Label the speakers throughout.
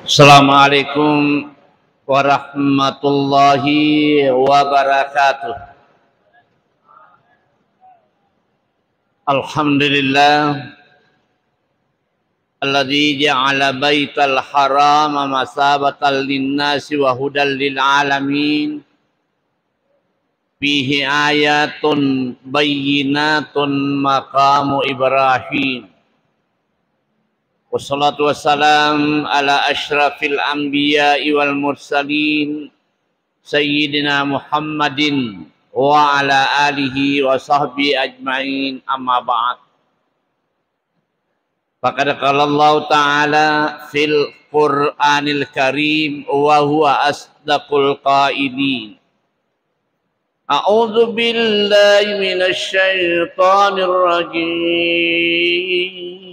Speaker 1: Assalamualaikum warahmatullahi wabarakatuh. Alhamdulillah alladzi ja'ala baital harama masabatan linnasi wa hudal lil alamin. Fihi ayatun bayyinatun maqamu Ibrahim. Wassalatu wassalam ala asyrafil anbiya'i wal mursalin Sayyidina Muhammadin wa ala alihi wa sahbihi ajma'in, amma ba'd. Faqad qala Allah Ta'ala fil Qur'anil Karim wa huwa asdaqul qailin. A'udzu billahi minasy syaithanir rajim.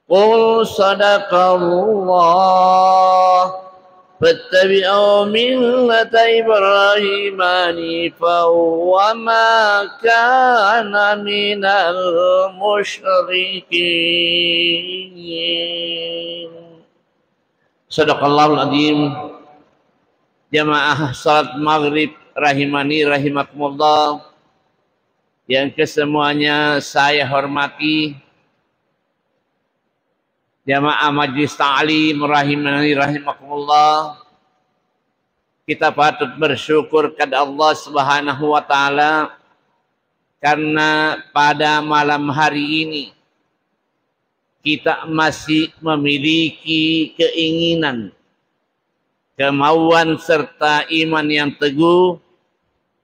Speaker 1: Qul sadaqallah fattabi'u millata Ibrahim hanifan wa ma kana minal musyrikin. Sadaqallahul azim. Jamaah salat maghrib rahimani rahimakumullah yang kesemuanya saya hormati, jamaah majlis ta'lim rahimani rahimakumullah, kita patut bersyukur kepada Allah Subhanahu wa taala karena pada malam hari ini kita masih memiliki keinginan, kemauan serta iman yang teguh,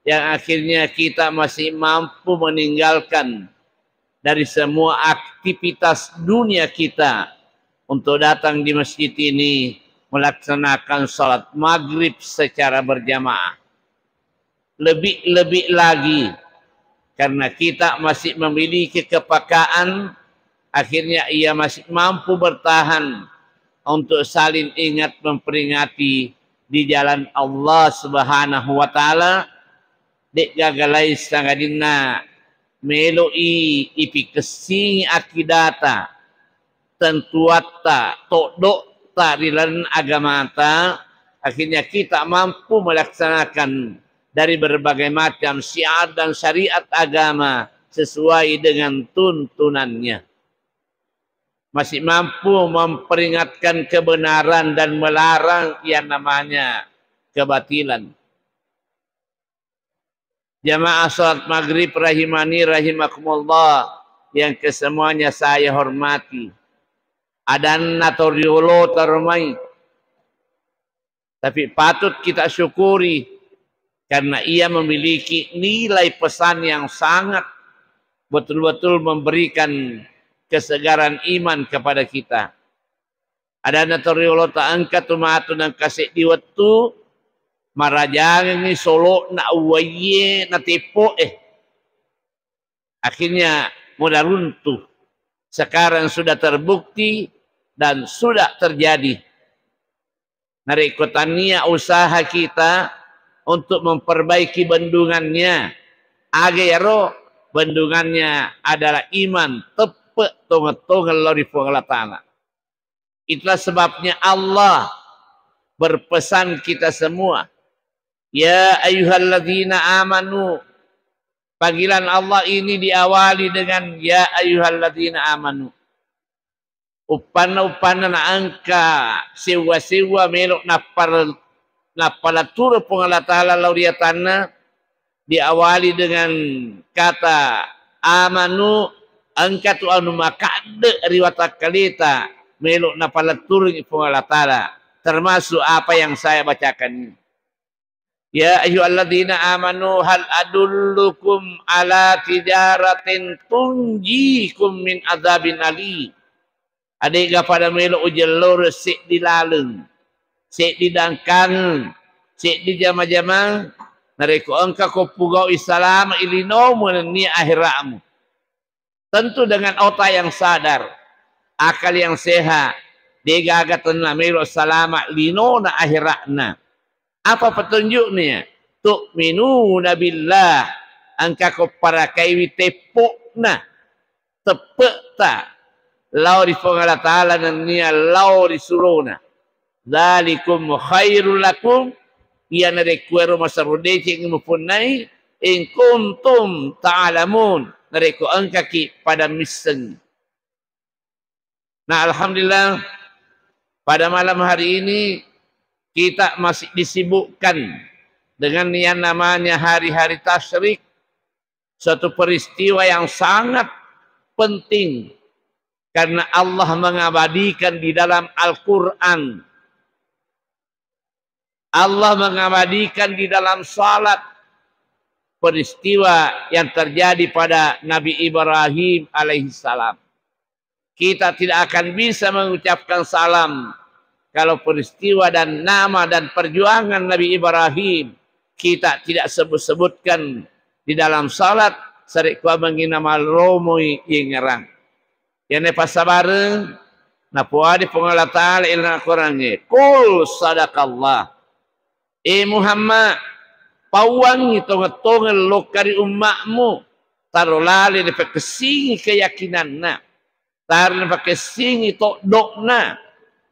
Speaker 1: yang akhirnya kita masih mampu meninggalkan dari semua aktivitas dunia kita untuk datang di masjid ini melaksanakan salat maghrib secara berjamaah. Lebih-lebih lagi karena kita masih memiliki kepekaan, akhirnya ia masih mampu bertahan untuk saling ingat memperingati di jalan Allah Subhanahu wa taala. Dek gagalai sangadina meloi ipi kesing akidata tentuata tokdok ta dilan agamata, akhirnya kita mampu melaksanakan dari berbagai macam syiar dan syariat agama sesuai dengan tuntunannya. Masih mampu memperingatkan kebenaran dan melarang yang namanya kebatilan. Jamaah salat maghrib rahimani rahimakumullah yang kesemuanya saya hormati. Adan natoriolo termai. Tapi patut kita syukuri karena ia memiliki nilai pesan yang sangat betul-betul memberikan kesegaran iman kepada kita. Ada natoriolo ta'angkat tumatun ang kasih diwatu marajang ni solo na uwaye na tipo akhirnya mudah runtuh. Sekarang sudah terbukti dan sudah terjadi. Narikotannya usaha kita untuk memperbaiki bendungannya. Agero bendungannya adalah iman tepe tong-tong Allah Ta'ala. Itulah sebabnya Allah berpesan kita semua. Ya ayyuhalladzina amanu. Panggilan Allah ini diawali dengan ya ayyuhalladzina amanu. Upana na angka siwa-siwa melok na palatur pengalat ta'ala lauriatana diawali dengan kata amanu, angka tu anu makade riwata kalita melok na palatur pengalat ta'ala, termasuk apa yang saya bacakan. Ya ayyuhalladzina amanu hal adullukum ala tijaratin tunjikum min adzabin ali. Adik pada melo ujelor sik dilaleng, sik didangkan, sik di jama-jama, nareko engka ko pugau isalam ilinomu ni akhiramu. Tentu dengan otak yang sadar, akal yang sehat, digagatan na melo salama lino na akhiratna. Apa petunjuknya? Tu'minuna billah, angka ko para kaiwi tepok na tepek ta Lau di Allah Ta'ala nania lau disuruna. Dzalikum khairul lakum. Ia nare kuero masarudeci yang mempunai. In kuntum ta'alamun. Nare ku angkaki pada misen. Nah, alhamdulillah pada malam hari ini kita masih disibukkan dengan yang namanya hari-hari tasyrik, suatu peristiwa yang sangat penting karena Allah mengabadikan di dalam Al-Quran, Allah mengabadikan di dalam salat peristiwa yang terjadi pada Nabi Ibrahim alaihissalam. Kita tidak akan bisa mengucapkan salam kalau peristiwa dan nama dan perjuangan Nabi Ibrahim kita tidak sebut-sebutkan di dalam salat. Sarikwa mengina malromoi yengerang. Yang nepas sabar napuadi pengalat ta'ala ilna Qur'annya. Qul sadaqallah. Muhammad, pawangi tonga-tonga lokari umakmu. Tarolali nepa kesingi keyakinanna. Tarin pakai singi tok dokna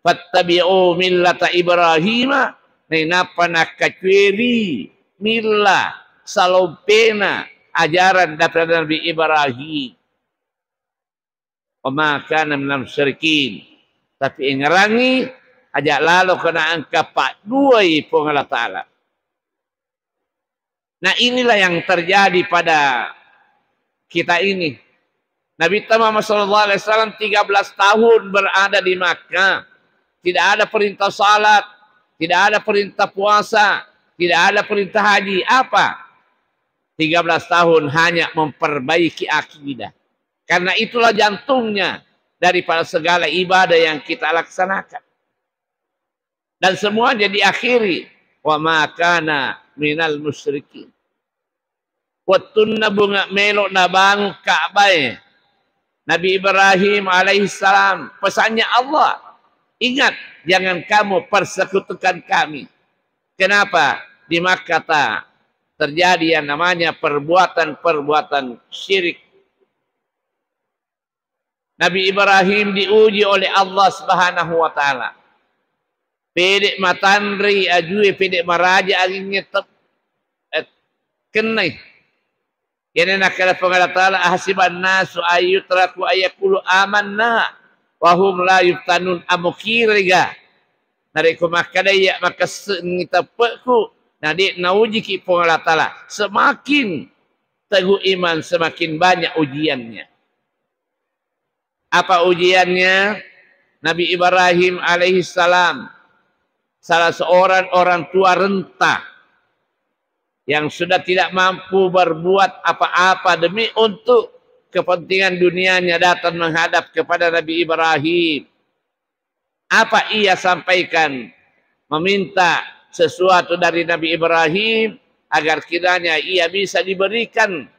Speaker 1: fattabi'u millata Ibrahima napa nakacueri milla salopena ajaran daripada Nabi Ibrahim. Wa kana minal musyrikin. Tapi ingerangi ajak lalu kena angka 42 Allah Ta'ala. Nah, inilah yang terjadi pada kita ini. Nabi Muhammad SAW 13 tahun berada di Makkah. Tidak ada perintah salat, tidak ada perintah puasa, tidak ada perintah haji. Apa? 13 tahun hanya memperbaiki akidah. Karena itulah jantungnya daripada segala ibadah yang kita laksanakan. Dan semuanya diakhiri. Wa ma kana minal musyrikin. Wattunna bunga melok na bangun Ka'bah. Nabi Ibrahim alaihissalam pesannya Allah, ingat jangan kamu persekutukan kami. Kenapa? Di Makkah terjadi yang namanya perbuatan-perbuatan syirik. Nabi Ibrahim diuji oleh Allah Subhanahu wa taala. Pedek matandri ajui pedek maraja anginnya kenai. Yang nak kata pengalat Ta'ala ahsiban nasu ayyutraku ayakulu amanna wahum la yuftanun amukiriga. Nariku makadaya maka sengita peku nadik nauji ki pengalat Ta'ala. Semakin teguh iman semakin banyak ujiannya. Apa ujiannya? Nabi Ibrahim alaihissalam salah seorang orang tua renta yang sudah tidak mampu berbuat apa-apa demi untuk kepentingan dunianya datang menghadap kepada Nabi Ibrahim. Apa ia sampaikan? Meminta sesuatu dari Nabi Ibrahim agar kiranya ia bisa diberikan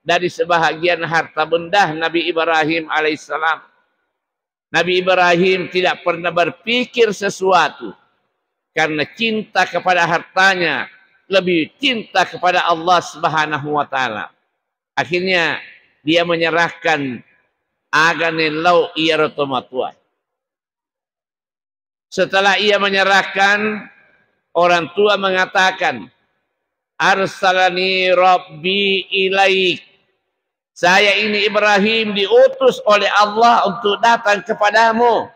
Speaker 1: dari sebahagian harta benda Nabi Ibrahim alaihissalam. Nabi Ibrahim tidak pernah berpikir sesuatu karena cinta kepada hartanya, lebih cinta kepada Allah Subhanahu wa taala. Akhirnya dia menyerahkan agane lau iya rotomatua. Setelah ia menyerahkan, orang tua mengatakan, arsalani rabbi ilaik. Saya ini Ibrahim diutus oleh Allah untuk datang kepadamu.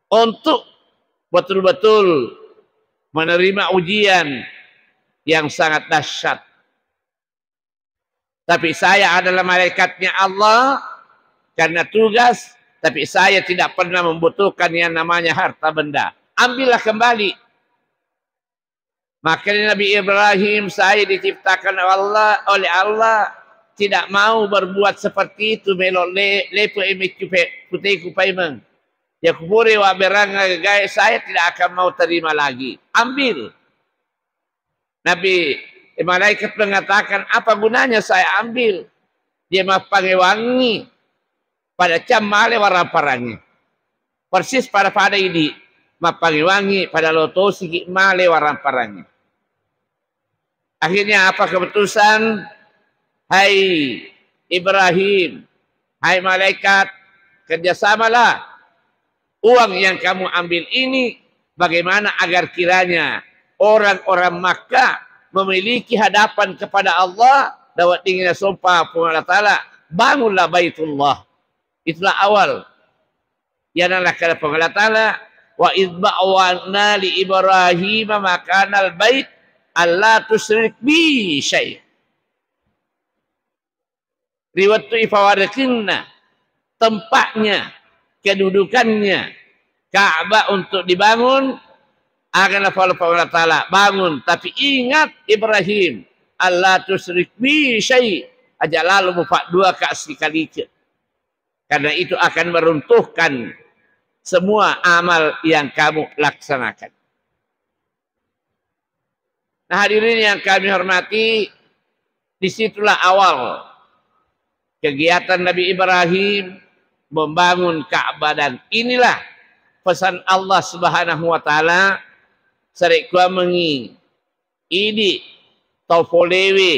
Speaker 1: Untuk betul-betul menerima ujian yang sangat dahsyat. Tapi saya adalah malaikatnya Allah karena tugas, tapi saya tidak pernah membutuhkan yang namanya harta benda. Ambillah kembali. Maka Nabi Ibrahim, saya diciptakan oleh Allah tidak mau berbuat seperti itu. Melok lepo emecupe putih kupaimeng. Ya kubure wa beranga gaya, saya tidak akan mau terima lagi. Ambil. Nabi malaikat mengatakan, apa gunanya saya ambil? Dia mapangewangi pada cam male warna parangi. Persis pada ini mapangewangi pada lotosi male warna parangi. Akhirnya apa keputusan? Hai Ibrahim, hai malaikat, kerjasamalah. Uang yang kamu ambil ini, bagaimana agar kiranya orang-orang Makkah memiliki hadapan kepada Allah, dapat tingginya sumpah Allah Ta'ala, bangunlah Baitullah. Itulah awal. Yanalah kata Allah Ta'ala, wa idba'wana li Ibrahim makanal bait alla tusyrik bi syai'. Riwayat ifawadakinna, tempatnya, kedudukannya Ka'bah untuk dibangun, akan Allah Ta'ala bangun, tapi ingat Ibrahim, Allah tusyrik bi syai', aja lalu mupak dua kasih kali ke. Karena itu akan meruntuhkan semua amal yang kamu laksanakan. Nah, hadirin yang kami hormati, disitulah awal kegiatan Nabi Ibrahim membangun Ka'bah, dan inilah pesan Allah Subhanahu wa Ta'ala sarikwa mengi ini taufolewe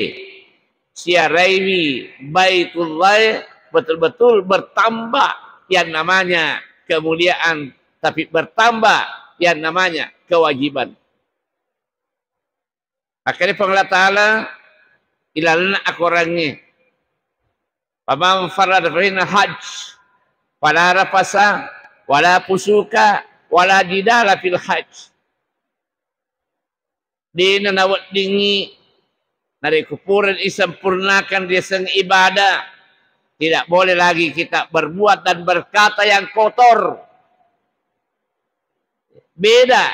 Speaker 1: siaraiwi Baitullah betul-betul bertambah yang namanya kemuliaan, tapi bertambah yang namanya kewajiban. Akhirnya Allah Ta'ala ilalana akorangnya pamam farad fina hajj wala rafasa wala pusuka wala jidala fil hajj. Di nanawat dingi nari kupuran isempurnakan dia seng ibadah. Tidak boleh lagi kita berbuat dan berkata yang kotor. Beda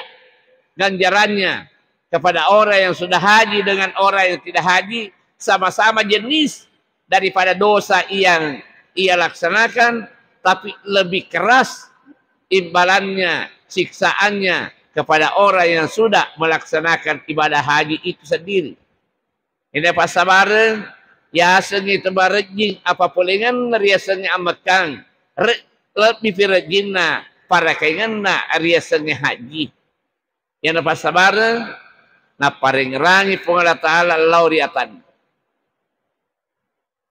Speaker 1: ganjarannya kepada orang yang sudah haji dengan orang yang tidak haji, sama-sama jenis daripada dosa yang ia laksanakan, tapi lebih keras imbalannya, siksaannya kepada orang yang sudah melaksanakan ibadah haji itu sendiri. Ini pas sabareng, ya sengi tebarejing apa polengan riasanya amakang, lebih firejinna para kainganna riasanya haji. Yang pas sabareng, na parengerangi Allah Ta'ala lauriatan.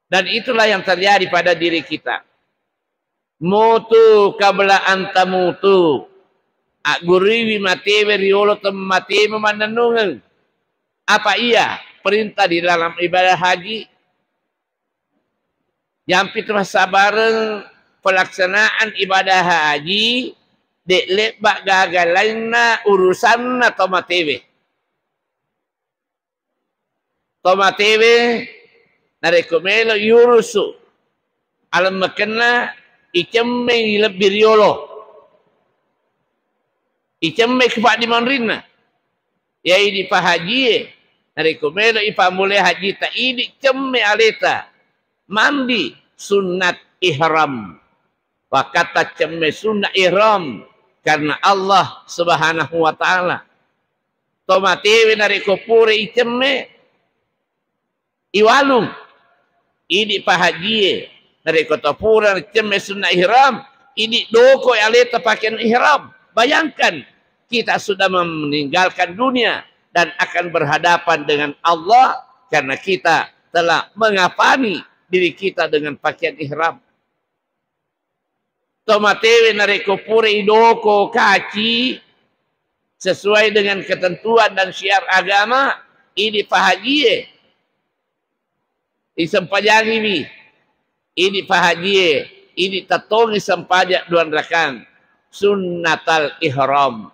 Speaker 1: Dan itulah yang terjadi pada diri kita. Mutu kabla anta mutu. Aguriwi matewe riolo temate memandanungan. Apa iya perintah di dalam ibadah haji? Jampi terus sabareng pelaksanaan ibadah haji deklek bak gagalainna urusanna tomatewe. Tomatewe narekomelo yurusu alam makena ikemme lebih riolo ikemme kepak di manrina ya ini pahaji narekomelo ipa mulai haji ta ini cemme aleta mandi sunat ihram wakata cemme sunat ihram karena Allah Subhanahu wa Ta'ala tomatewe narekopure ikemme iwalung ini pahaji dari kota pura cemme sunnah ihram ini doko aleta pakaian ihram. Bayangkan kita sudah meninggalkan dunia dan akan berhadapan dengan Allah karena kita telah mengapani diri kita dengan pakaian ihram. Tomatewe nareko pura idoko kaci sesuai dengan ketentuan dan syiar agama ini pahaji isampajangi ni ini pahaji ini tatongi sampajak duan rakan sunnatal ihram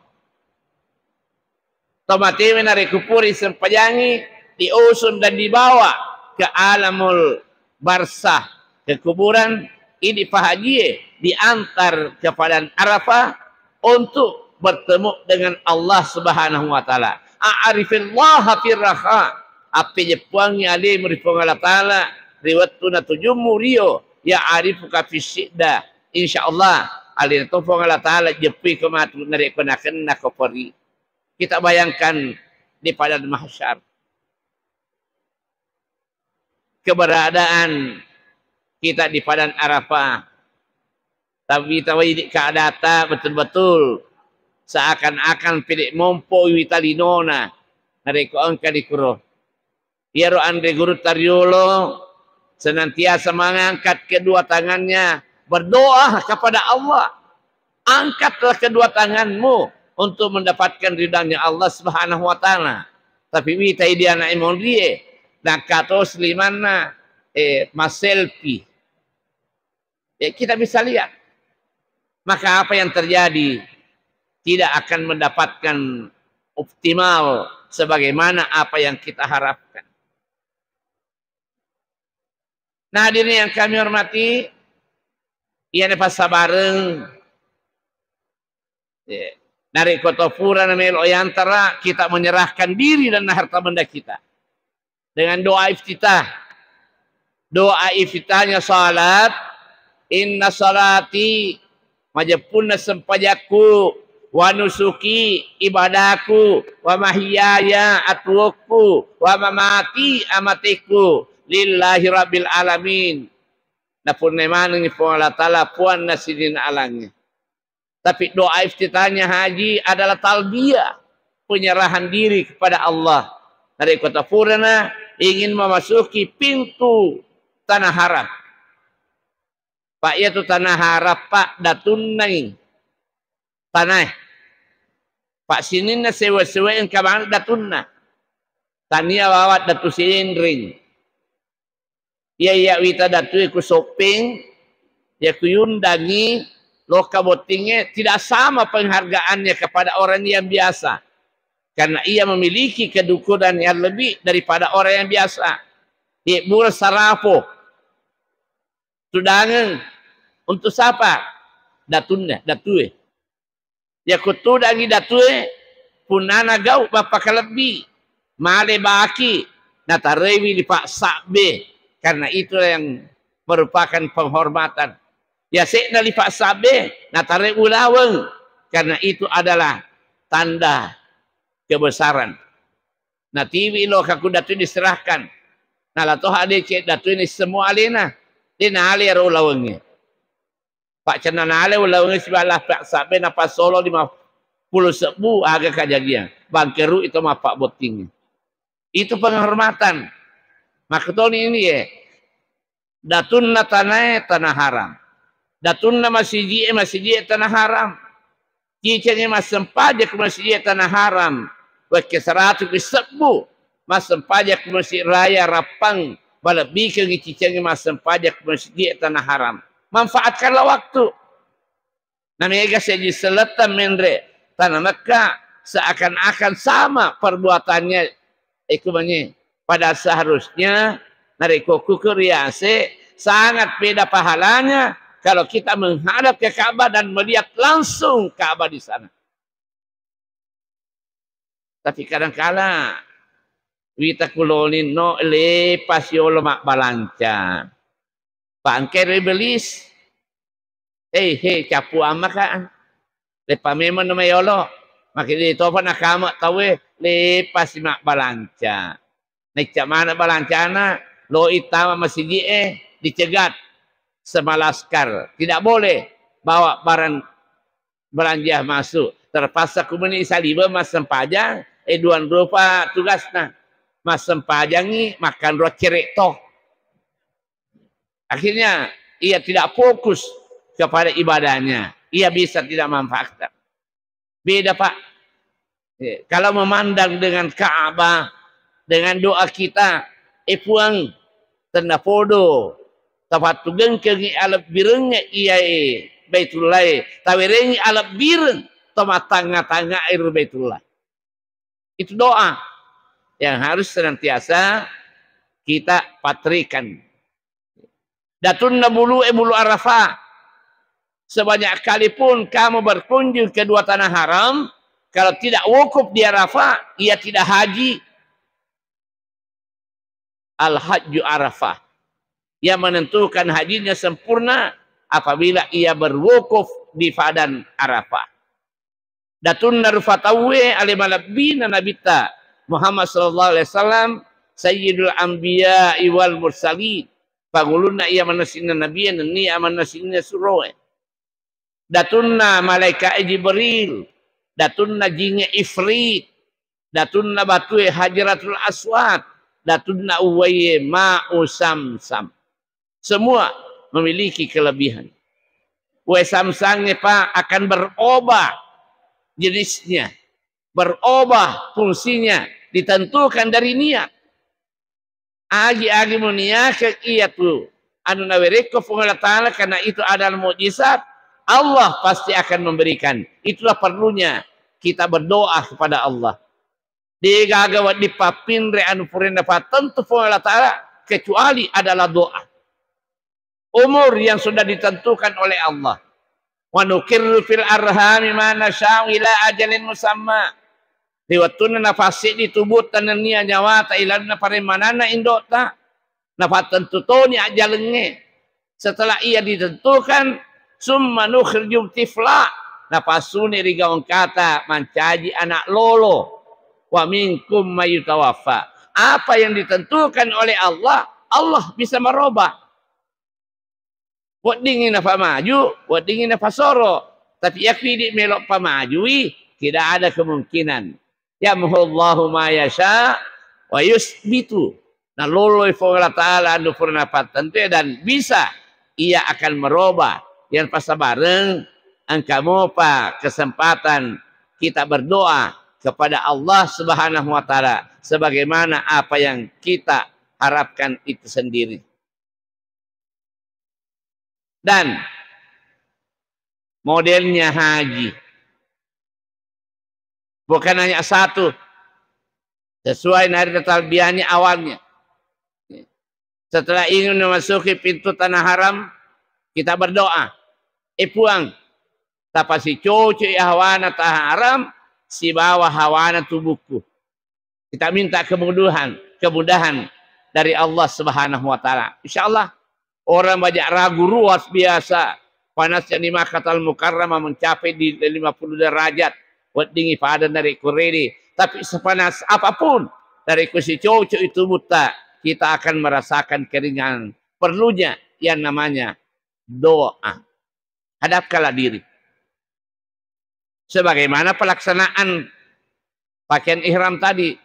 Speaker 1: tomatewe narekupuri sampajangi diusun dan dibawa ke alamul barsah ke kuburan ini pahaji diantar ke padang Arafah untuk bertemu dengan Allah Subhanahu wa Ta'ala. A'rifillaha firraha api jepuangnya ali meripong Allah Ta'ala riwatuna tujumu rio ya arifuka fisyidda insyaallah ali topong Allah Ta'ala jepi kematu narik penaken nakopori. Kita bayangkan di padang mahsyar keberadaan kita di padang Arafah, tapi tawidi keadata betul-betul seakan-akan pilih mompo witalinona narik angka dikuro. Yaro Andre Guru Tariolo senantiasa mengangkat kedua tangannya Berdoa kepada Allah. Angkatlah kedua tanganmu untuk mendapatkan ridhanya Allah Subhanahu wa taala. Tapi wita dia na imon dia. Nak katos limana mas selfie. Kita bisa lihat. Maka apa yang terjadi tidak akan mendapatkan optimal sebagaimana apa yang kita harapkan. Nah, hadirin yang kami hormati, iyan pasabareng dari kota pura na melo antara kita menyerahkan diri dan harta benda kita dengan doa iftitah. Doa iftitahnya salat, inna salati majapunna sempajaku wa nusuki ibadaku wa mahyaya atwaku wa mamati amatiku lillahi rabbil alamin. Napun neman ni Allah Ta'ala puan nasidin alangnya. Tapi doa iftitahnya haji adalah talbiyah, penyerahan diri kepada Allah. Dari kota Purana ingin memasuki pintu tanah haram. Pak, yaitu tanah harap Pak datun nai tanah. Pak sinin na sewa-sewa yang kabang datun na. Tania wawat datu silindring. Ya wita datu iku shopping. Ya kuyundangi loka botingnya tidak sama penghargaannya kepada orang yang biasa. Karena ia memiliki kedukuran yang lebih daripada orang yang biasa. Iqbul sarafo. Sudangan untuk siapa? Datunnya, datue. Ya kutu dangi datue punana gau bapa kelebi. Male baki natarewi di Pak Sabe. Karena itu yang merupakan penghormatan. Ya sekna li Pak Sabe natare ulaweng. Karena itu adalah tanda kebesaran. Nah tiwi lo kaku datu diserahkan. Nah latoh ade cek datu ini semua alena. Dia nale ya ulawengnya. Pak cena nale ulawengnya sebelah Pak Sabe napa Solo 50 sebu agak kajagian. Bangkeru itu mah Pak Botingnya. Itu penghormatan. Makutoni ini ya. Datunna tanah haram. Datunna masjid tanah haram. Cicanya mas sempajak masjid tanah haram. Wake 100 sebu. Mas sempajak masjid raya rapang. Balabi ke cicanya mas sempajak masjid tanah haram. Manfaatkanlah waktu. Namanya saja selatan mendre. Tanah Mekah seakan-akan sama perbuatannya. Ikumanya. Pada seharusnya nariko kukuriase sangat beda pahalanya kalau kita menghadap ke Ka'bah dan melihat langsung Ka'bah di sana. Tapi kadang-kala wita kulolin no lepas yolo mak balanca. Pangker belis. Capu amakan. Lepas memang nama yolo. Makin itu apa nak kamu tahu lepas mak balanca. Naik cak mana balancana, lo itama masih dicegat sama laskar. Tidak boleh bawa barang belanja masuk. Terpaksa kumeni saliba mas sempajang, duan rupa tugasna. Mas sempajangi makan roh cerek toh. Akhirnya ia tidak fokus kepada ibadahnya. Ia bisa tidak manfaatkan. Beda Pak. Kalau memandang dengan Ka'bah, dengan doa kita, puang tanda fodo, tapat tugeng kengi alap birengnya iya Baitullah, tawirengi alap bireng, toma tanga-tanga air Baitullah. Itu doa yang harus senantiasa kita patrikan. Datun bulu Arafah. Sebanyak kali pun kamu berkunjung ke dua tanah haram, kalau tidak wukuf di Arafah, ia tidak haji. Al-Hajju Arafah. Ia menentukan hajinya sempurna apabila ia berwukuf di Fadan Arafah. Datun narufatawe alimalabina nabita Muhammad sallallahu alaihi wasallam sayyidul anbiya wal mursalin. Paguluna ia manasinna nabiyan ni amanasinna suroe. Datunna malaikat Jibril, datunna jinnya Ifrit, datunna batue Hajaratul Aswad, datunna uwaye ma'u samsam. Semua memiliki kelebihan. kue samsangnya Pak akan berubah jenisnya, berubah fungsinya, ditentukan dari niat. Agi-agi meniakan iya tuh anu nawereko Allah Ta'ala, karena itu adalah mukjizat. Allah pasti akan memberikan. Itulah perlunya kita berdoa kepada Allah. Digagawat dipapinre anu purenda tentu Allah Ta'ala, kecuali adalah doa. Umur yang sudah ditentukan oleh Allah. Wa nukirru fil arhami ma nasya'u ila ajalin musamma. Diwatuna nafasi di tubuh tanania nyawa ta ilana paremanana indota. Nafatan tutoni ajalenge. Setelah ia ditentukan, summa nukhriju tifla. Napasuni rigawan kata mancaji anak lolo. Wa minkum mayutawaffa. Apa yang ditentukan oleh Allah, Allah bisa merubah. Buat dingin apa maju, buat dingin apa soro. Tapi yakfi di melok pamajui, tidak ada kemungkinan. Ya muhallahu ma yasha wa yusbitu. Nah loloi Allah Ta'ala anu purna tentu dan bisa ia akan merubah. Yang pasal bareng angkamu pak kesempatan kita berdoa kepada Allah Subhanahu wa Ta'ala sebagaimana apa yang kita harapkan itu sendiri. Dan modelnya haji bukan hanya satu, sesuai nari talbiyahnya awalnya. Setelah ingin memasuki pintu tanah haram, kita berdoa. Puang, tapasi cuci hawana tanah haram, si bawah hawana tubuhku. Kita minta kemudahan dari Allah Subhanahu wa Ta'ala. Insyaallah orang banyak ragu luar biasa. Panasnya di Makkahul Mukarramah mencapai di 50 derajat. Buat dingin pada dari kuredi. Tapi sepanas apapun dari kusi cucu itu buta, kita akan merasakan keringan. Perlunya yang namanya doa. Hadapkanlah diri. Sebagaimana pelaksanaan pakaian ihram tadi.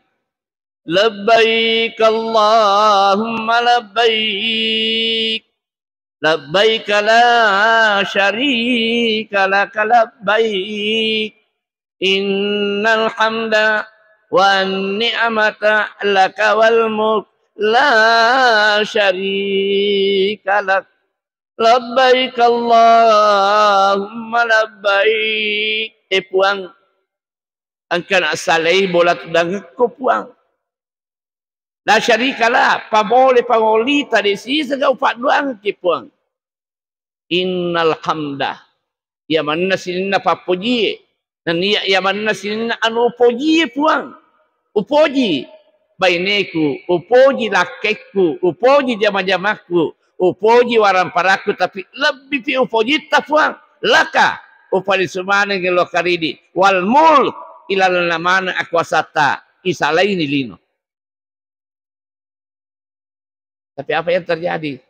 Speaker 1: Labbaik Allahumma labbaik. Labbaik la syarika laka labbaik. Innal hamda wa ni'mata laka wal mulk la syarika lak. Labbaik Allahumma labbaik. Puang angkan asalai bola tudang ko puang. La syarika la pabole pangolita di sisa ga upat doang ki puang. Innal hamda ya manna sinna papuji. Dan ia mana sini anu upoji puang, upoji baineku, upoji lakeku, upoji jama-jamaku, upoji waramparaku, tapi lebih pi upoji ta puang, laka upali sumane ngelo karidi, wal mulk ilal namana akwasata isalaini lino. Tapi apa yang terjadi?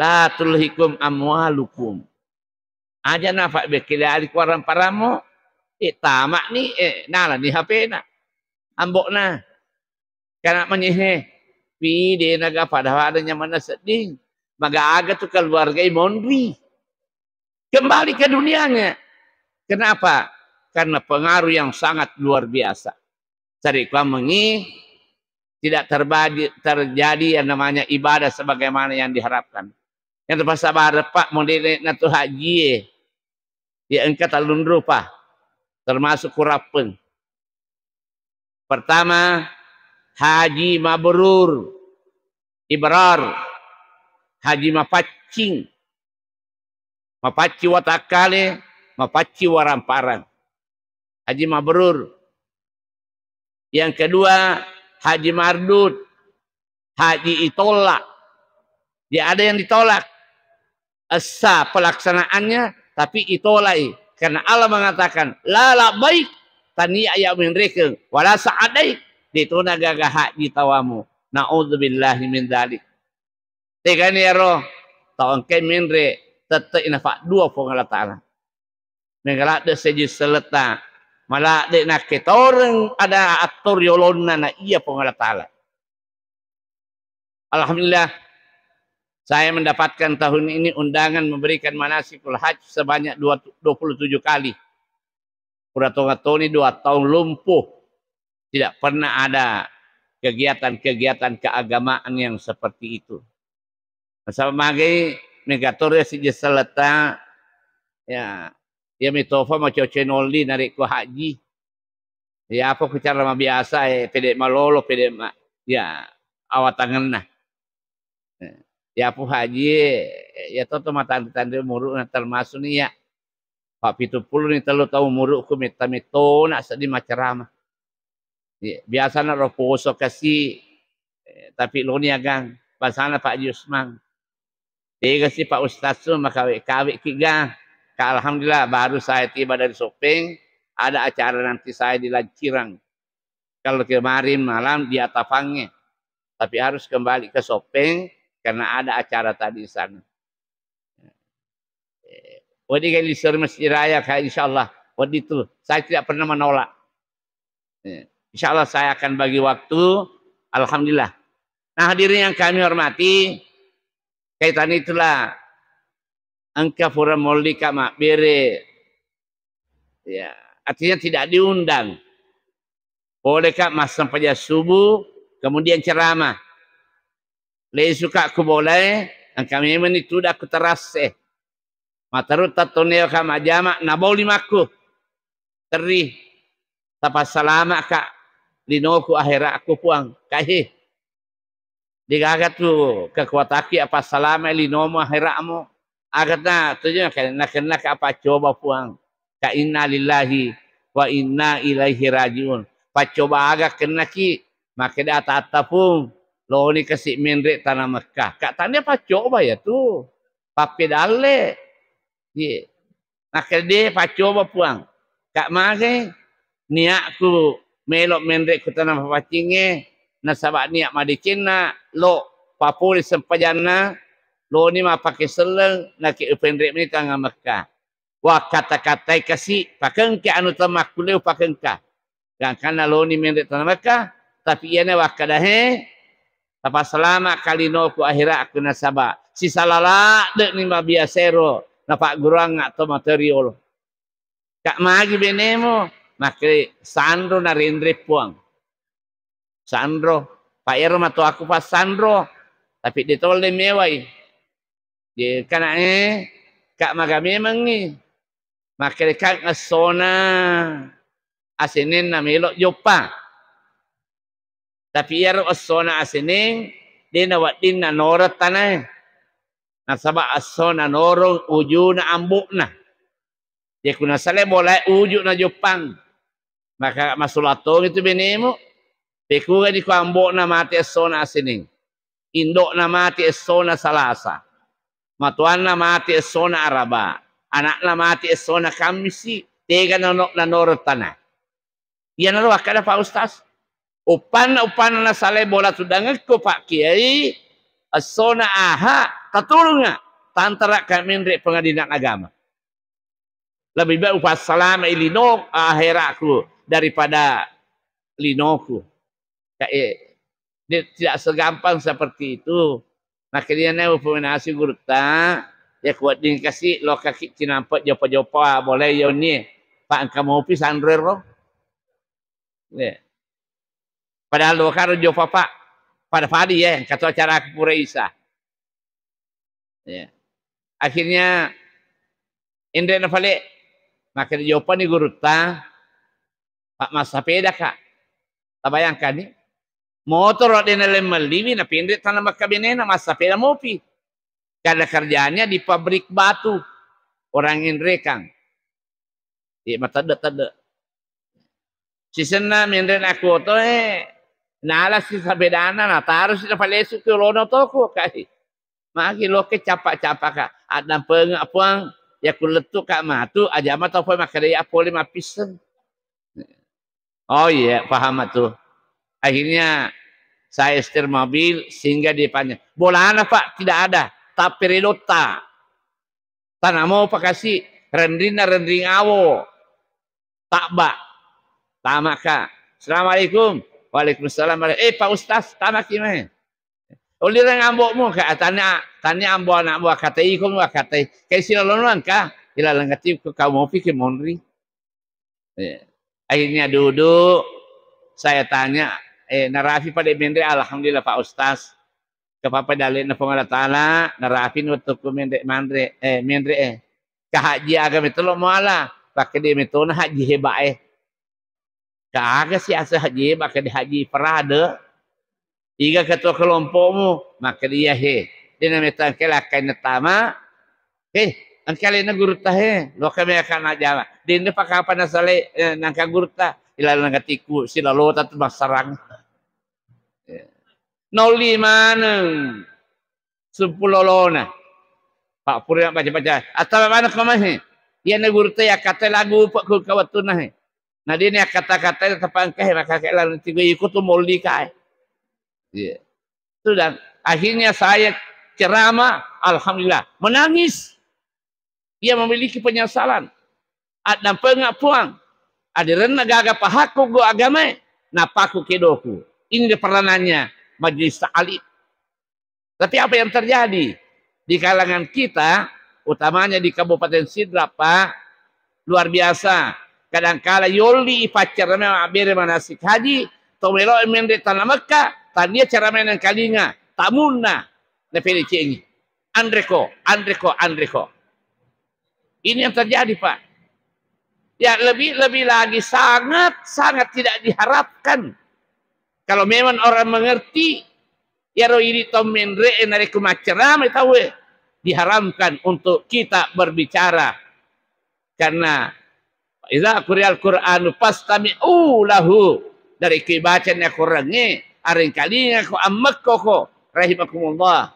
Speaker 1: La tulhikum amwalukum. Aja nafak bekila ali kuaran paramo tamak ni nala ni HP na ambok na kana menyehe pide naga pada adanya mana sedih maga-aga tu keluarga mondri kembali ke dunianya. Kenapa? Karena pengaruh yang sangat luar biasa. Cari mengi tidak terjadi yang namanya ibadah sebagaimana yang diharapkan. Yang terpaksa Pak model natu haji dia engkat alun rupa termasuk kurapeng. Pertama haji mabrur, ibrar, haji mapacing, mapaci watakale, mapaci waramparan. Haji mabrur. Yang kedua haji mardud, haji itolak. Dia ada yang ditolak. Asa pelaksanaannya tapi itolai karena Allah mengatakan la baik tani ayat mereka wala sa'adai dituna gagah haji tawamu naudzubillahi min dzalik tegani ero tawang ke minre tete ina fa dua pong Allah Taala mengalak de seji seleta malah de nak ketoreng ada atur yolonna na iya pong Allah Taala. Alhamdulillah Saya mendapatkan tahun ini undangan memberikan manasikul haji sebanyak 27 kali. Udah tonga-toni 2 tahun lumpuh. Tidak pernah ada kegiatan-kegiatan keagamaan yang seperti itu. Sebagai megatornya si jeseleta ya dia mitofa mau cocenoli narik ku haji. Ya apa ku cara biasa pede malolo pede ya awatangan nah. Ya apa haji ya toto mata-tanda muruk termasuk nih ya. Pak 70 nih telu tahu muruk ku meta-meto nak sedih macerama. Ya, biasa nak roposo kasih tapi lo ni agang pasana Pak Yusman. Dia kasih Pak Ustaz tu makawe-kawe kiga. Alhamdulillah baru saya tiba dari Sopeng, ada acara nanti saya di Lancirang. Kalau kemarin malam di Atapangnya. Tapi harus kembali ke Sopeng karena ada acara tadi di sana. Wadi kali sur Masjid Raya insyaallah. Wadi itu saya tidak pernah menolak. Insyaallah saya akan bagi waktu. Alhamdulillah. Nah hadirin yang kami hormati, kaitan itulah angka pura molika makbere. Ya, artinya tidak diundang. Bolehkah mas sampai subuh kemudian ceramah. Le suka aku boleh, kami itu dah aku terase. Matarut tatoneo kama jama naboli maku. Teri. Tapas salama kak linoku akhirat aku puang. Kahih. Digagat tu kekuataki apa salama linomo akhiratmu. Agatna tujuan kena apa coba puang. Ka inna lillahi wa inna ilaihi rajiun. Pacoba agak kena ki maka dah tatapung lo ni kasih menrek tanah Mekah. Kak tanya pacoba ya tu. Papi dale. Ye. Maka dia pacoba puang. Kak mage niatku melok menrek ku tanah pacinge nasabak niat madikina lo papuli sempajana lo ni mah pakai seleng nak pendek ni tangga Mekah. Wah kata-kata kasih pakengka anu tamak kuleu pakengka. Dan karena lo ni menrek tanah Mekah tapi iana wakadahe apa selama kali no ku akhirat aku nasabak. Si salala dek ni mah biasero napak gurang atau material. Kak magi benemo maka Sandro narendre puang. Sandro, Pak Ero atau aku pas Sandro, tapi ditoleh mewai. Dia kana kak maga memang ni. Maka kak ngasona asinin na melok jopa. Tapi ero asona asinin dia nawat din na norat tanah. Nasaba asona norong uju na ambuk na. Dia kuna sale boleh uju na jopang. Maka masulatong itu benemu. Pekuga di kuambok na mati esona asining. Indok na mati esona salasa. Matuan na mati esona araba. Anak na mati esona kamisi. Tega na norot tanah. Iyan na kada Pak Ustaz. Upan na sale bola sudangan ko Pak Kiai. Esona aha. Katulong nga. Tantara kami nri pengadilan agama. Lebih baik upas salam ilinok akhiratku daripada linoku. Dia tidak segampang seperti itu. Makanya nih pemenasi gurta ya kuat dikasih lo kaki cinampak jopa-jopa boleh yo ni Pak kamu pi sandrero. Ya. Padahal lo karo jopa Pak pada padi ya kata cara aku pura isa. Ya. Akhirnya Indra nafale maka jopa ni gurta Pak Mas sepeda kak. Tabayangkan ni motor ada dalam meliwi na pindrit tanah makabinena masa peda mopi. Karena kerjaannya di pabrik batu. Orang yang rekang. Di mata tade. Sisena mindren aku to nala si sabedana na taruh si palesu ke lono toko kai. Magi lo ke capa-capa ka. Ada pengak puang ya kuletu kak matu aja mata apa makadaya poli mapisen. Oh iya paham tuh. Akhirnya saya setir mobil sehingga dia tanya, bola anak Pak? Tidak ada. Tapi redota. Tanah mau Pak kasih rendring awo. Tak bak. Tamak kak. Assalamualaikum. Waalaikumsalam. Pak Ustaz tamak gimana? Oleh orang ambok mu tanya ambo anak buah katai ko buah katai. Kay sila lonuan ka. Ilalang kati ko kau mau pikir monri. Akhirnya duduk. Saya tanya. Narafi pada mendre alhamdulillah Pak Ustaz. Kapapa dalil na Allah Ta'ala. Narafin waktu ko mendre Kahaji agama itu lo muala. Pakai dia metona haji hebat Kaaga si asa haji hebat di haji perada. Iga ketua kelompokmu, maka dia dia namanya angkelakai netama. Angkalina guru tahe, lo kami akan aja. Dia ni pakai apa nasale nangka guru tah, ilalang katiku sila lo tatu basarang. 05 10 lona. Pak Puri nak baca-baca. Atau mana kemana? Ia ni guru tah ya kata lagu pak kau kawatuna he. Nah dia ni kata-kata tapangkah maka kailan tiga ikut tu moldi kai. Yeah. Sudah akhirnya saya ceramah, alhamdulillah menangis. Ia memiliki penyesalan, ada pengakuan, ada rena gaga pahaku go agama, napaku kedoku. Ini peranannya majelis ta'lim. Tapi apa yang terjadi di kalangan kita, utamanya di Kabupaten Sidrap, Pak, luar biasa. Kadang-kala yoli pacarnya abere manasik haji, tomelo emende tanah Mekah. Tania cara main yang kalinga, tamuna, nepeli cengi, Andreko. Ini yang terjadi Pak. Ya lebih lagi sangat tidak diharapkan. Kalau memang orang mengerti, ya roh ini tomendre enariku maceram tahu diharamkan untuk kita berbicara karena idza quri'al Qur'anu fastami'u lahu dari kebacanya Qur'annya. Aring kalinya ko amak ko rahimakumullah.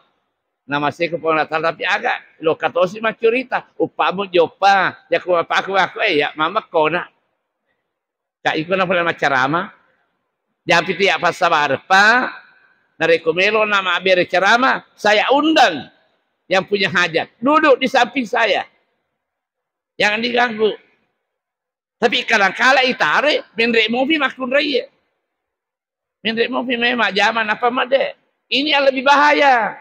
Speaker 1: Nama saya ko pernah tapi agak lo katosi macurita upamu jopa ya ko aku ya mama ko na. Ka iko na pala macarama. Jampi tiap pas sabar pa dari kumelo nama bere cerama saya undang yang punya hajat duduk di samping saya. Jangan diganggu. Tapi kadang-kala itare bendre movie makun raya. Mendek mau memang zaman apa made. Ini yang lebih bahaya.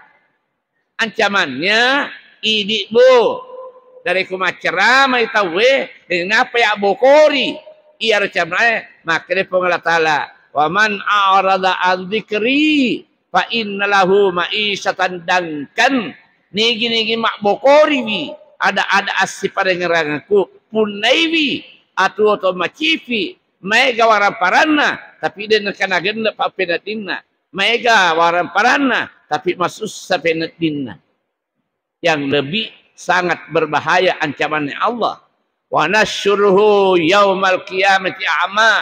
Speaker 1: Ancamannya idik bu dari kumacerama itawe dengan apa ya bokori. Ia recamnya maka dia pengalat taala. Wa man a'rada an dzikri fa innalahu ma'isyatan dankan. Nigi mak bokori wi. Ada asih pada ngerangaku punaiwi atau macifi. Mega waran parana tapi dia nak agenda pak penatinna. Mega waran parana tapi masuk sapenatinna. Yang lebih sangat berbahaya ancamannya Allah. Wa nasyuruhu yaumal qiyamati a'ma.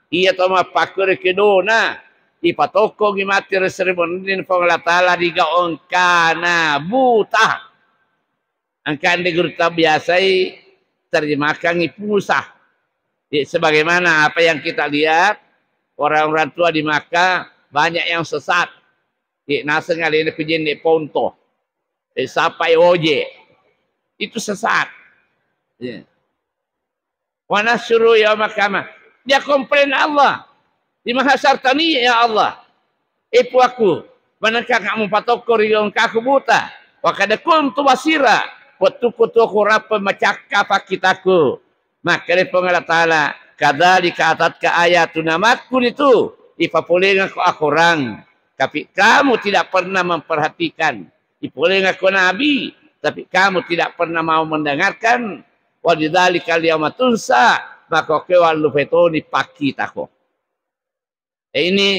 Speaker 1: Ia toma pakur kedona ipatoko gimati resremonin Allah Taala digaon kana buta. Angkan di gurta biasai terjemahkan ipusah. Sebagaimana apa yang kita lihat orang-orang tua di Makkah banyak yang sesat. Nasa ngalina kejadian di ponto. Sampai oje. Itu sesat. Wa nasyuru yaumil qiyamah. Dia komplain Allah. Di mahsyar tani ya Allah. Ipu aku. Manakah kamu patokor yang kaku buta. Wa kad kuntu basira. Wa tukutu rapa macaka pakitaku. Maka dari pengalat Ta'ala, kadzalika atatka ayatuna makun itu, ipapulingan ko akurang. Tapi kamu tidak pernah memperhatikan. Ipapulingan ko Nabi, tapi kamu tidak pernah mau mendengarkan. Walidzalika al-yawma tunsa, maka kewal lufetoni pakitako. Ini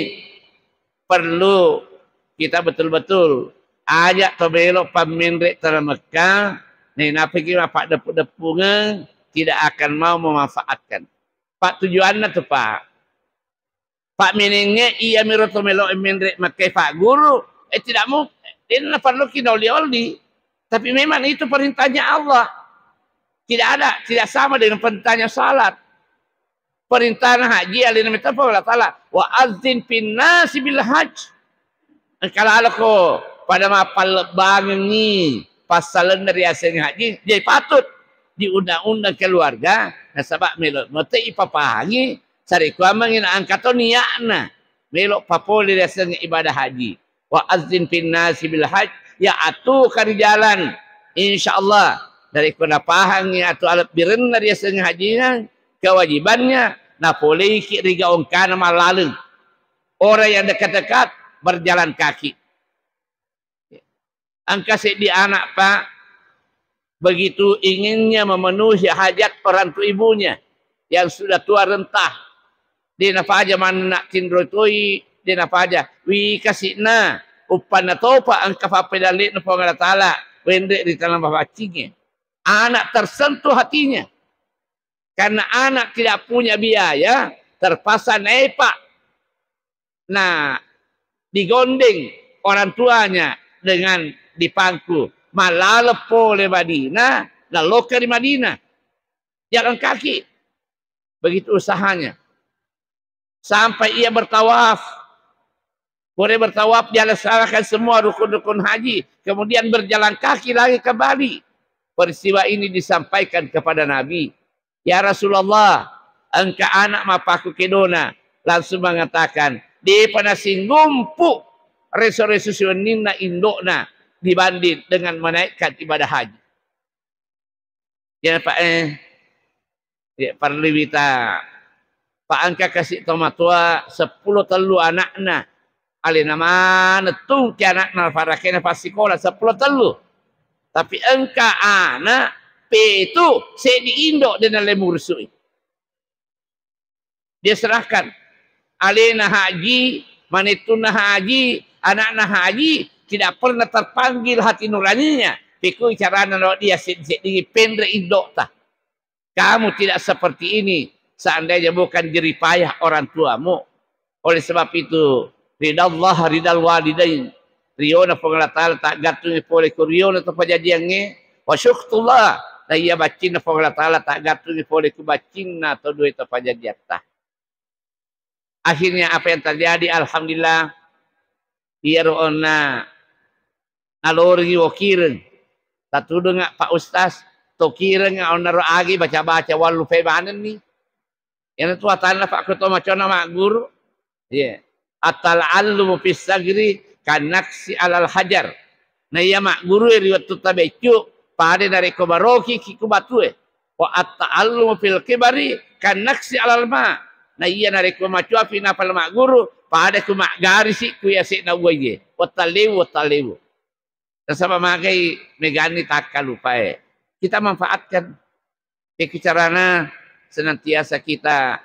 Speaker 1: perlu kita betul-betul ajak pembelok pamendrek tanah Mekah. Nih napa kira pak depung-depungnya tidak akan mau memanfaatkan. Pak tujuannya tuh Pak. Pak meningnya ia miroto melo emendrek makai Pak guru. Tidak mau. Ini perlu kita oli-oli. Tapi memang itu perintahnya Allah. Tidak sama dengan perintahnya salat. Perintah haji alina mitafa Allah Ta'ala. Wa azin pinnasi bil haj. Kalau ada ko pada mapal bangi pasalan dari asalnya haji. Jadi patut. Di undang-undang keluarga, nasabak melok mote ipapahangi, cari kuamangin angkato niyakna, melok papoli rasanya ibadah haji. Wa azzin fin nasi bil hajj, ya atu kari jalan insyaallah dari kuna pahangnya atau alat birenna dia sengajinya kewajibannya na boleh ki riga ongkana malaleng orang yang dekat-dekat berjalan kaki. Angka di anak Pak begitu inginnya memenuhi hajat orang tua ibunya yang sudah tua rentah. Dia napa aja mana nak tindrotoi, dia napa aja. Wi kasihna upan atau Pak angka papedalik napa Allah Taala pendek di dalam bapaknya. Anak tersentuh hatinya. Karena anak tidak punya biaya, terpaksa naik Pak. Nah, digondeng orang tuanya dengan dipangku. Malalepo le Madinah, laloka di Madinah. Jalan kaki. Begitu usahanya. Sampai ia bertawaf. Boleh bertawaf, dia laksanakan semua rukun-rukun haji. Kemudian berjalan kaki lagi ke Bali. Peristiwa ini disampaikan kepada Nabi. Ya Rasulullah, engkau anak mapaku kedona. Langsung mengatakan, di panasingumpu reso-reso nina indokna dibanding dengan menaikkan ibadah haji. Ya Pak ya parliwita Pak angka kasih tomatua 10 telu anakna ali nama netung ki anakna farakena pas sekolah 10 telu. Tapi engka anak itu saya diindok dengan lemursu. Dia serahkan alena haji, manituna haji, anak-anak haji tidak pernah terpanggil hati nuraninya. Pikul carana dia sedih pendre indok tah. Kamu tidak seperti ini seandainya bukan jeripayah orang tuamu. Oleh sebab itu, ridallah ridal walidain. Riona pengalatan tak gatungi pole kuriona tu pajajiannya. Wa syuktullah. Na iya bacina pengalatan tak gatungi pole kubacina atau duit tu pajajiatah. Akhirnya apa yang terjadi? Alhamdulillah. Ia roona nalori wakirin. Tatu dengar Pak Ustaz. Tokirin nga onaro agi baca-baca walu febanan ni. Yang itu atan Pak Ketua macam nama guru. Ya. Atal alumu pisagri kanaksi alal hajar. Nah iya mak guru riwat tutabecu pada dari kobaroki kikubatue. Wa at-ta'allumu fil kibari kanaksi alal ma. Nah iya dari kumacua pina pal mak guru pada kumak garisi kuyasi na uwaye. Watalewu. Dan sama magai megani takkan lupa kita manfaatkan kecarana senantiasa kita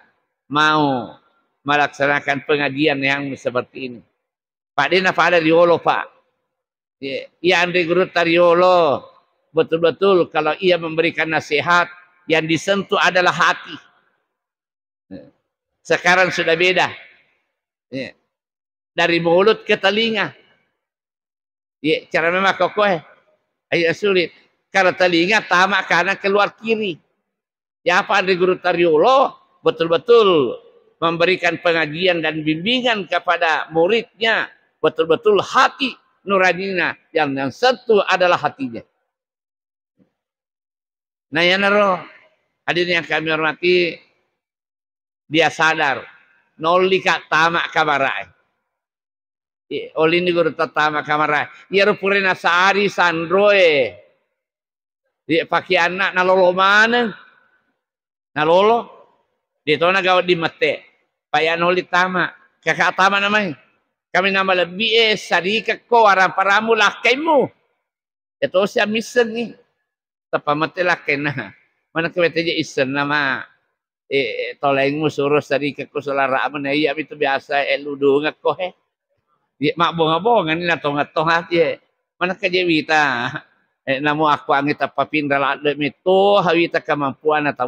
Speaker 1: mau melaksanakan pengajian yang seperti ini. Pak Dina pada riolo Pak. Ya Andre Guru Tariolo betul-betul kalau ia memberikan nasihat yang disentuh adalah hati. Sekarang sudah beda. Dari mulut ke telinga. Cara memang kokoh agak sulit. Karena telinga tamak kanan keluar kiri. Ya Pak Andre Guru Tariolo betul-betul memberikan pengajian dan bimbingan kepada muridnya. Betul-betul hati nuraninya yang satu adalah hatinya. Nah ya naro, hadirin yang kami hormati, dia sadar noli kak tamak kamarai. Oli ini guru tamak kamarai. Ia rupurena sehari sandroe. Dia pakai anak nalolo mana? Nalolo. Dia tahu nak gawat di mate. Payah noli tamak. Kakak tamak namanya. Kami nama lebih sarika ko arang paramu lakaimu. Itu saya misen ni. Tapamate lakai na. Mana kewete je isen nama tolengmu suruh sarika ko salara aman iya itu biasa ludu ngako he. Mak bonga-bonga ni natong-natong hati. Mana kerja wita. Namu aku angit apa pindra lade mito hawita kemampuan atau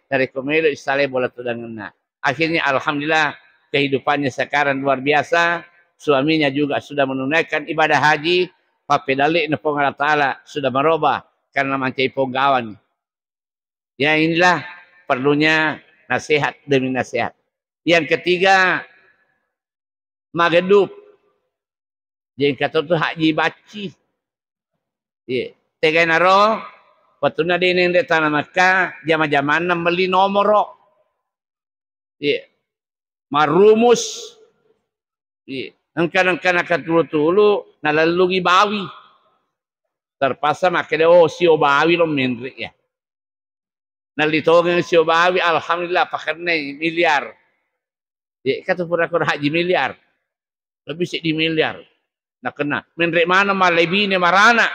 Speaker 1: dari komelo isale bola tudangna. Akhirnya alhamdulillah kehidupannya sekarang luar biasa. Suaminya juga sudah menunaikan ibadah haji. Papedalik nepong Allah Ta'ala sudah merubah. Karena mancai penggawan. Ya inilah perlunya nasihat demi nasihat. Yang ketiga. Magedup. Jadi kata tu haji baci. Tegai naro. Patuna dinin de tanah Makkah. Jama-jaman beli nomor. Marumus. Engkan akan tulu-tulu nalalungi bawi. Terpaksa makanya sio bawi lo menrik ya. Nalitongeng sio bawi alhamdulillah pakarnya miliar. Ya kata pura-pura haji miliar. Lebih sih di miliar. Nak kena. Menrik mana malebine marana.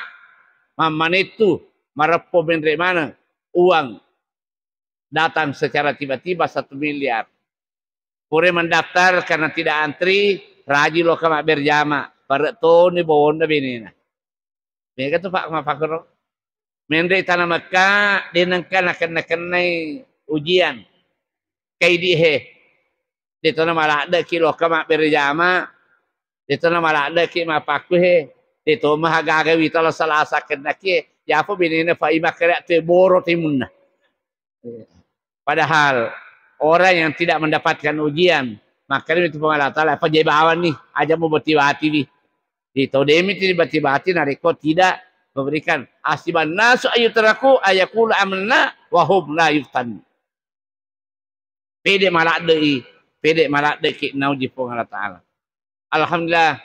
Speaker 1: Mamanetu marapo menrik mana uang datang secara tiba-tiba 1 miliar. Pure mendaftar karena tidak antri, raji lo kama berjama. Pada tone bonda benina. Mereka tu Pak Mafakro. Menrik tanah Mekah, dinengkan akan kenai ujian. KDH. Di tanah malah ada kilo kama berjama. Di tanah malah ada kima pakuhe. Di tanah haga witala salasa kena ki. Ya apa benina faima kerak tu boro timunna. Padahal orang yang tidak mendapatkan ujian, makanya itu pengalat Allah apa jebawan nih, aja mau bertibati nih. Di todemi tidak bertibati nariko tidak memberikan asiban nasu ayuteraku ayakul amanna wahum la yuftan. Pede malak deh ki nauji pengalat Allah. Alhamdulillah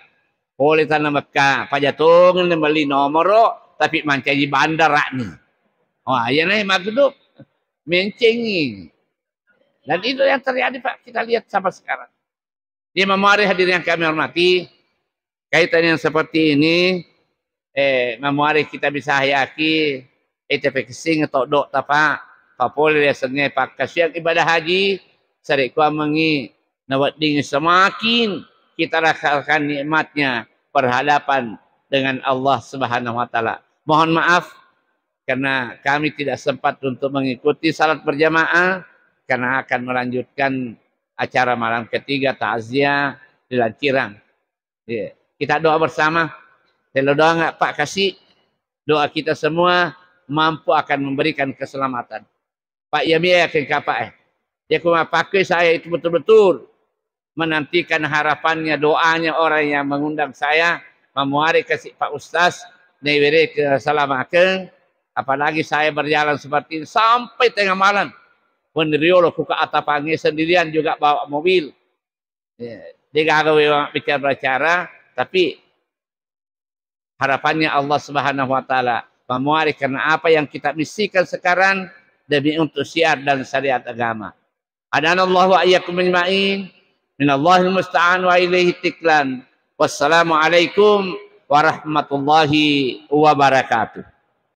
Speaker 1: boleh tanah Mekah pajatong beli nomor tapi mancaji bandar ni. Wah, ya nih maksud mencengi. Dan itu yang terjadi Pak, kita lihat sampai sekarang. Di memori hadirin yang kami hormati, kaitan yang seperti ini, memori kita bisa hayaki, kesing atau dok tapa, papole biasanya Pak kasihan ibadah haji, sarikwa mengi, nawat dingin semakin kita rasakan nikmatnya berhadapan dengan Allah Subhanahu Wa Taala. Mohon maaf karena kami tidak sempat untuk mengikuti salat berjamaah. Karena akan melanjutkan acara malam ketiga takziah di Lancirang. Ya. Kita doa bersama. Kalau doa enggak Pak kasih doa kita semua mampu akan memberikan keselamatan. Pak Yamia yakin Pak dia kuma pakai saya itu betul-betul menantikan harapannya doanya orang yang mengundang saya memuari kasih Pak Ustaz nevere keselamatan. Apalagi saya berjalan seperti ini sampai tengah malam. Pendiriolo ku ke atapangi sendirian juga bawa mobil. Dia gak bicara, tapi harapannya Allah Subhanahu Wa Taala memuari karena apa yang kita misikan sekarang demi untuk syiar dan syariat agama. Adanallahu wa iyyakum ajma'in. Minallahil musta'an wa ilaihi tiklan. Wassalamualaikum warahmatullahi wabarakatuh.